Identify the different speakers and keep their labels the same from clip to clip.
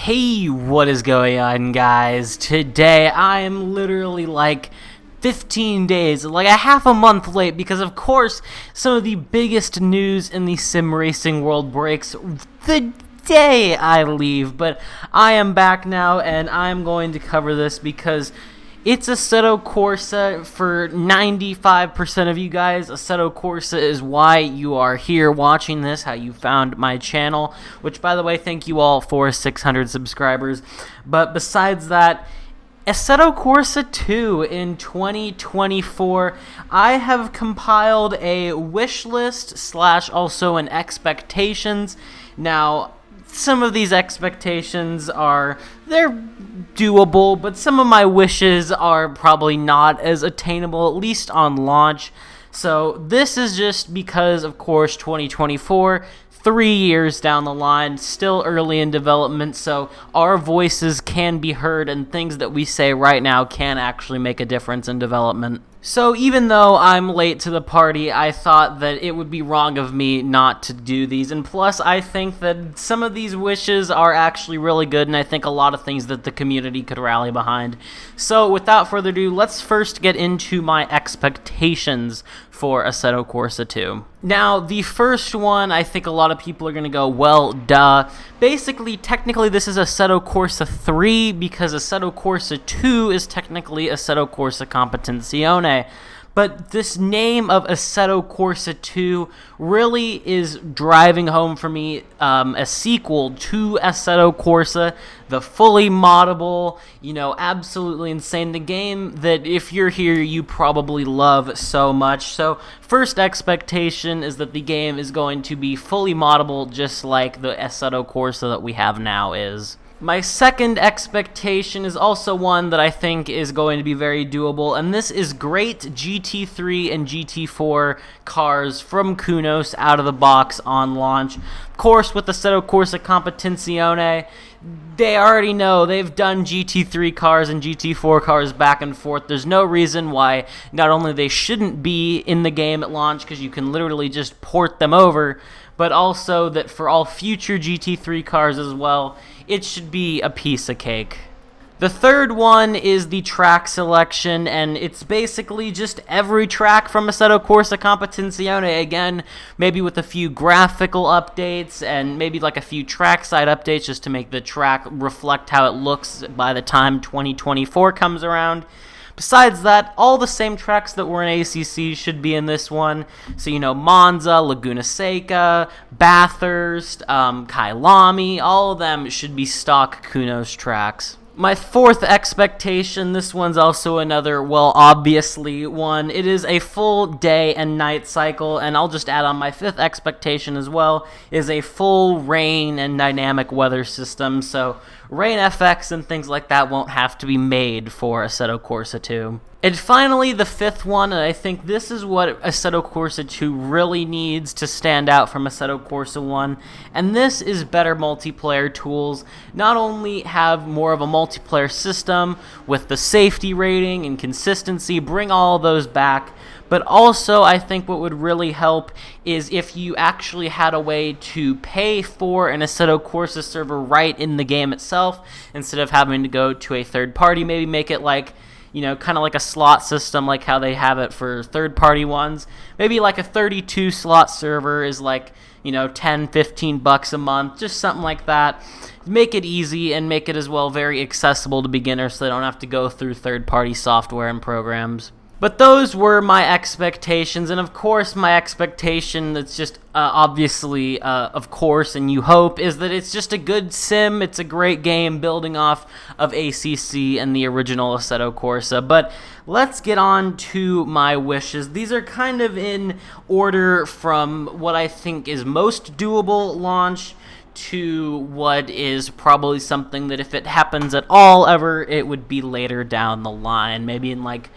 Speaker 1: Hey, what is going on, guys? Today I am literally like 15 days, like a half a month late, because of course some of the biggest news in the sim racing world breaks the day I leave. But I am back now and I'm going to cover this because it's Assetto Corsa for 95% of you guys. Assetto Corsa is why you are here watching this, how you found my channel, which, by the way, thank you all for 600 subscribers. But besides that, Assetto Corsa 2 in 2024, I have compiled a wish list / also an expectations. Now, some of these expectations they're doable, but some of my wishes are probably not as attainable, at least on launch. So this is just because, of course, 2024, 3 years down the line, still early in development, so our voices can be heard and things that we say right now can actually make a difference in development. So even though I'm late to the party, I thought that it would be wrong of me not to do these. And plus, I think that some of these wishes are actually really good, and I think a lot of things that the community could rally behind. So without further ado, let's first get into my expectations for Assetto Corsa 2. Now, the first one, I think a lot of people are going to go, well, duh. Basically, technically, this is Assetto Corsa 3, because Assetto Corsa 2 is technically Assetto Corsa Competizione. But this name of Assetto Corsa 2 really is driving home for me a sequel to Assetto Corsa, the fully moddable, absolutely insane, the game that if you're here, you probably love so much. So first expectation is that the game is going to be fully moddable, just like the Assetto Corsa that we have now is. My second expectation is also one that I think is going to be very doable, and this is great GT3 and GT4 cars from Kunos out of the box on launch. Of course, with the Assetto Corsa Competizione, they already know they've done GT3 cars and GT4 cars back and forth. There's no reason why not only they shouldn't be in the game at launch, because you can literally just port them over, but also that for all future GT3 cars as well, it should be a piece of cake. The third one is the track selection, and it's basically just every track from Assetto Corsa Competizione, again, maybe with a few graphical updates and maybe like a few trackside updates just to make the track reflect how it looks by the time 2024 comes around. Besides that, all the same tracks that were in ACC should be in this one. So, Monza, Laguna Seca, Bathurst, Kyalami, all of them should be stock Kunos tracks. My fourth expectation, this one's also another, well, obviously one. It is a full day and night cycle, and I'll just add on my fifth expectation as well, is a full rain and dynamic weather system. So rain FX and things like that won't have to be made for Assetto Corsa 2. And finally, the fifth one, and I think this is what Assetto Corsa 2 really needs to stand out from Assetto Corsa 1, and this is better multiplayer tools. Not only have more of a multiplayer system with the safety rating and consistency, bring all those back, but also I think what would really help is if you actually had a way to pay for an Assetto Corsa server right in the game itself, instead of having to go to a third party. Maybe make it like, kind of like a slot system, like how they have it for third-party ones. Maybe like a 32-slot server is like, $10-15 a month, just something like that. Make it easy and make it as well very accessible to beginners so they don't have to go through third-party software and programs. But those were my expectations, and of course my expectation that's just obviously, of course, and you hope, is that it's just a good sim. It's a great game building off of ACC and the original Assetto Corsa. But let's get on to my wishes. These are kind of in order from what I think is most doable launch to what is probably something that if it happens at all ever, it would be later down the line, maybe in like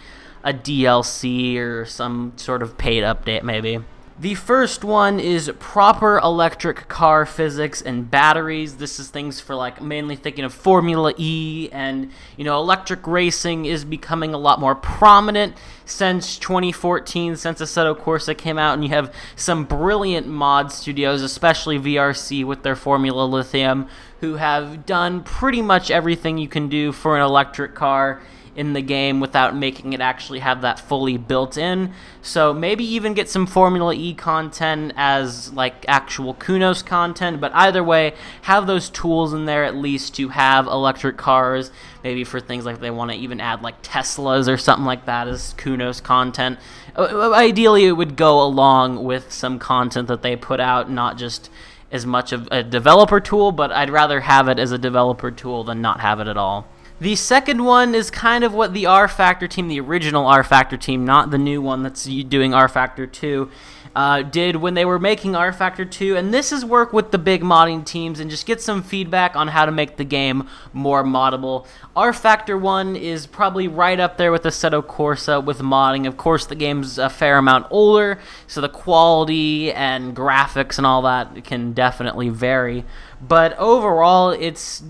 Speaker 1: a DLC or some sort of paid update maybe. The first one is proper electric car physics and batteries. This is things for like mainly thinking of Formula E, and electric racing is becoming a lot more prominent since 2014, since Assetto Corsa came out, and you have some brilliant mod studios, especially VRC with their Formula Lithium, who have done pretty much everything you can do for an electric car in the game without making it actually have that fully built in. So maybe even get some Formula E content as like actual Kunos content, but either way, have those tools in there at least to have electric cars, maybe for things like they want to even add like Teslas or something like that as Kunos content. Ideally, it would go along with some content that they put out, not just as much of a developer tool, but I'd rather have it as a developer tool than not have it at all. The second one is kind of what the R-Factor team, the original R-Factor team, not the new one that's doing R-Factor 2, did when they were making R-Factor 2, and this is work with the big modding teams and just get some feedback on how to make the game more moddable. R-Factor 1 is probably right up there with Assetto Corsa with modding. Of course, the game's a fair amount older, so the quality and graphics and all that can definitely vary. But overall, it's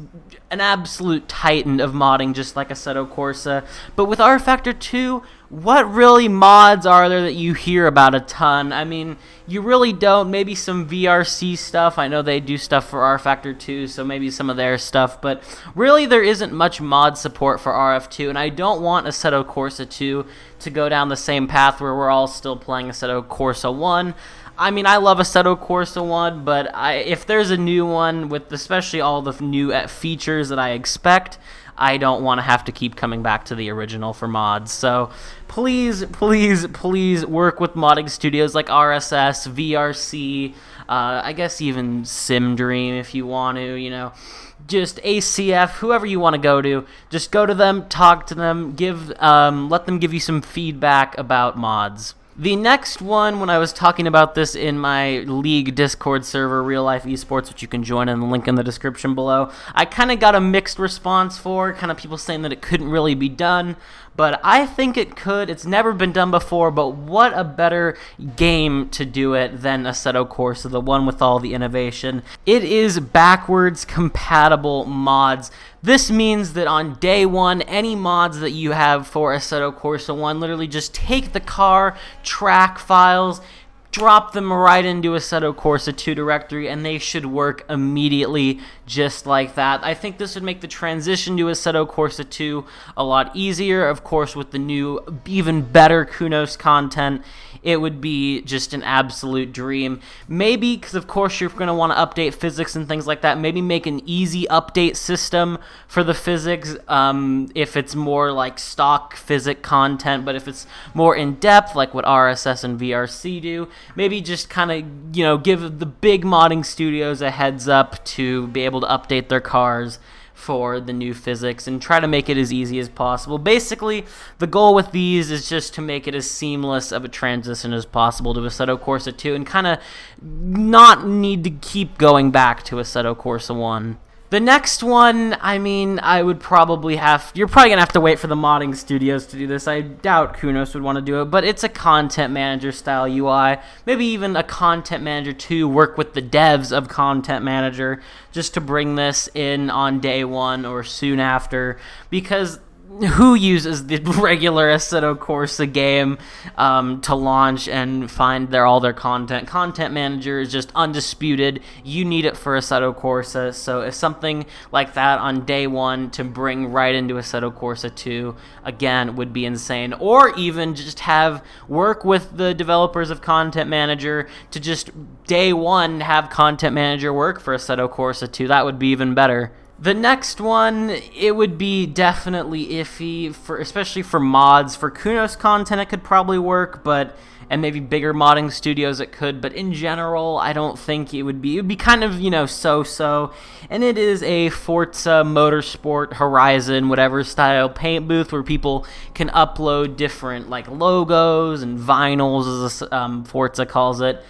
Speaker 1: an absolute titan of modding, just like Assetto Corsa. But with R-Factor 2, what really mods are there that you hear about a ton? I mean, you really don't. Maybe some VRC stuff. I know they do stuff for R-Factor 2, so maybe some of their stuff. But really, there isn't much mod support for RF2, and I don't want Assetto Corsa 2 to go down the same path where we're all still playing Assetto Corsa 1. I mean, I love Assetto Corsa 1, but if there's a new one with especially all the new features that I expect, I don't want to have to keep coming back to the original for mods. So please, please, please work with modding studios like RSS, VRC, I guess even SimDream if you want to, just ACF, whoever you want to go to. Just go to them, talk to them, let them give you some feedback about mods. The next one, when I was talking about this in my League Discord server, Real Life Esports, which you can join in the link in the description below, I kind of got a mixed response for, kind of people saying that it couldn't really be done, but I think it could. It's never been done before, but what a better game to do it than Assetto Corsa, the one with all the innovation. It is backwards compatible mods. This means that on day one, any mods that you have for Assetto Corsa 1, literally just take the car, track files, drop them right into Assetto Corsa 2 directory, and they should work immediately just like that. I think this would make the transition to Assetto Corsa 2 a lot easier. Of course, with the new, even better Kunos content, it would be just an absolute dream. Maybe, because of course you're going to want to update physics and things like that, maybe make an easy update system for the physics if it's more like stock physics content, but if it's more in-depth, like what RSS and VRC do, maybe just kind of, give the big modding studios a heads up to be able to update their cars for the new physics and try to make it as easy as possible. Basically, the goal with these is just to make it as seamless of a transition as possible to Assetto Corsa 2 and kind of not need to keep going back to Assetto Corsa 1. The next one, I mean, you're probably going to have to wait for the modding studios to do this. I doubt Kunos would want to do it, but it's a content manager style UI. Maybe even a content manager to work with the devs of content manager just to bring this in on day one or soon after, because who uses the regular Assetto Corsa game to launch and find all their content? Content Manager is just undisputed. You need it for Assetto Corsa, so if something like that on day one to bring right into Assetto Corsa 2, again, would be insane. Or even just have work with the developers of Content Manager to just day one have Content Manager work for Assetto Corsa 2. That would be even better. The next one, it would be definitely iffy, especially for mods. For Kunos content, it could probably work, and maybe bigger modding studios it could, but in general, I don't think it would be. It would be kind of, so-so, and it is a Forza Motorsport Horizon, whatever style paint booth where people can upload different, logos and vinyls, as Forza calls it.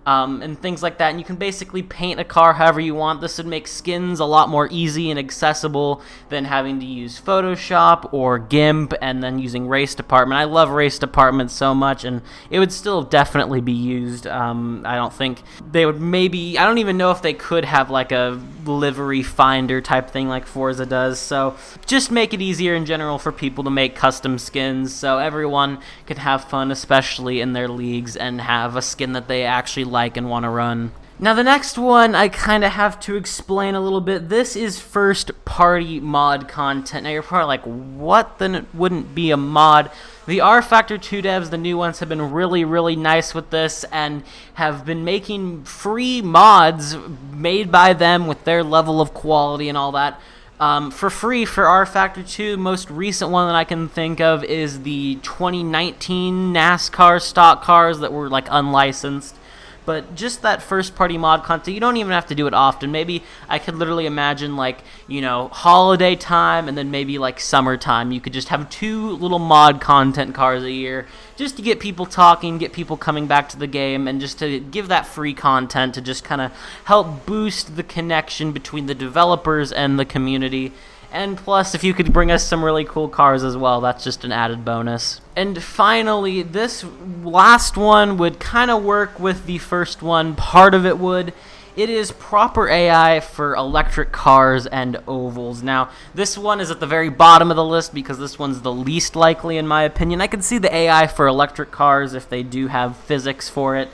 Speaker 1: and things like that. And you can basically paint a car however you want. This would make skins a lot more easy and accessible than having to use Photoshop or GIMP and then using Race Department. I love Race Department so much, and it would still definitely be used. I don't think they would I don't even know if they could have like a livery finder type thing like Forza does. So just make it easier in general for people to make custom skins so everyone can have fun, especially in their leagues, and have a skin that they actually like and want to run. Now the next one I kind of have to explain a little bit. This is first party mod content. Now you're probably like, what? Then it wouldn't be a mod. The R Factor 2 devs, the new ones, have been really nice with this and have been making free mods made by them with their level of quality and all that for free for R Factor 2. Most recent one that I can think of is the 2019 NASCAR stock cars that were like unlicensed. But just that first-party mod content, you don't even have to do it often. Maybe I could literally imagine, like, you know, holiday time and then maybe, like, summertime. You could just have 2 little mod content cars a year just to get people talking, get people coming back to the game, and just to give that free content to just kind of help boost the connection between the developers and the community. And plus, if you could bring us some really cool cars as well, that's just an added bonus. And finally, this last one would kind of work with the first one. Part of it would. It is proper AI for electric cars and ovals. Now, this one is at the very bottom of the list because this one's the least likely in my opinion. I can see the AI for electric cars if they do have physics for it.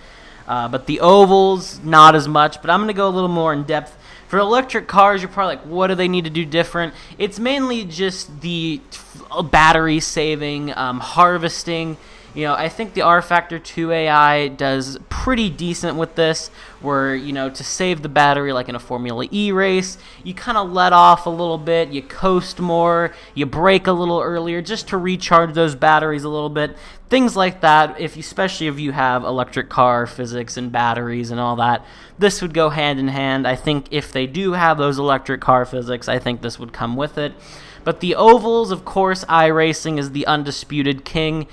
Speaker 1: But the ovals, not as much. But I'm going to go a little more in depth. For electric cars, you're probably like, what do they need to do different? It's mainly just the battery saving, harvesting. You know, I think the R Factor 2 AI does pretty decent with this, where, you know, to save the battery like in a Formula E race, you kind of let off a little bit, you coast more, you brake a little earlier just to recharge those batteries a little bit. Things like that, especially if you have electric car physics and batteries and all that, this would go hand in hand. I think if they do have those electric car physics, I think this would come with it. But the ovals, of course, iRacing is the undisputed king.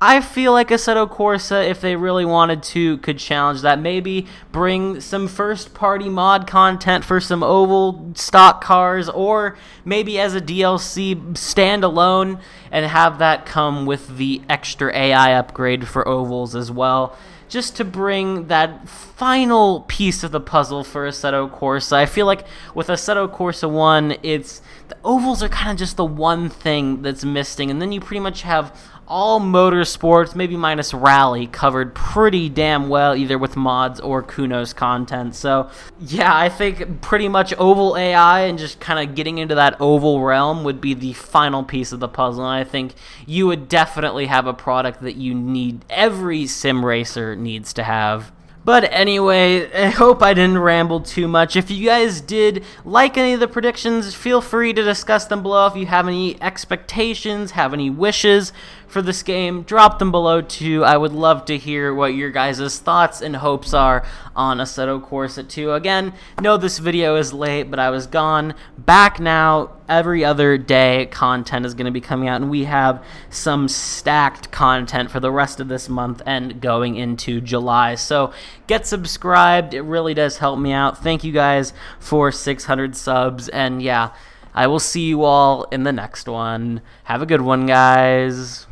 Speaker 1: I feel like Assetto Corsa, if they really wanted to, could challenge that. Maybe bring some first-party mod content for some oval stock cars, or maybe as a DLC standalone and have that come with the extra AI upgrade for ovals as well, just to bring that final piece of the puzzle for Assetto Corsa. I feel like with Assetto Corsa 1, the ovals are kind of just the one thing that's missing, and then you pretty much have all motorsports, maybe minus rally, covered pretty damn well, either with mods or Kuno's content. So yeah, I think pretty much oval AI and just kind of getting into that oval realm would be the final piece of the puzzle, and I think you would definitely have a product that every sim racer needs to have. But anyway, I hope I didn't ramble too much. If you guys did like any of the predictions, feel free to discuss them below. If you have any expectations, have any wishes for this game, drop them below too. I would love to hear what your guys' thoughts and hopes are on Assetto Corsa 2. Again, know this video is late, but I was gone. Back now. Every other day content is going to be coming out, and we have some stacked content for the rest of this month and going into July. So get subscribed. It really does help me out. Thank you guys for 600 subs, and yeah, I will see you all in the next one. Have a good one, guys.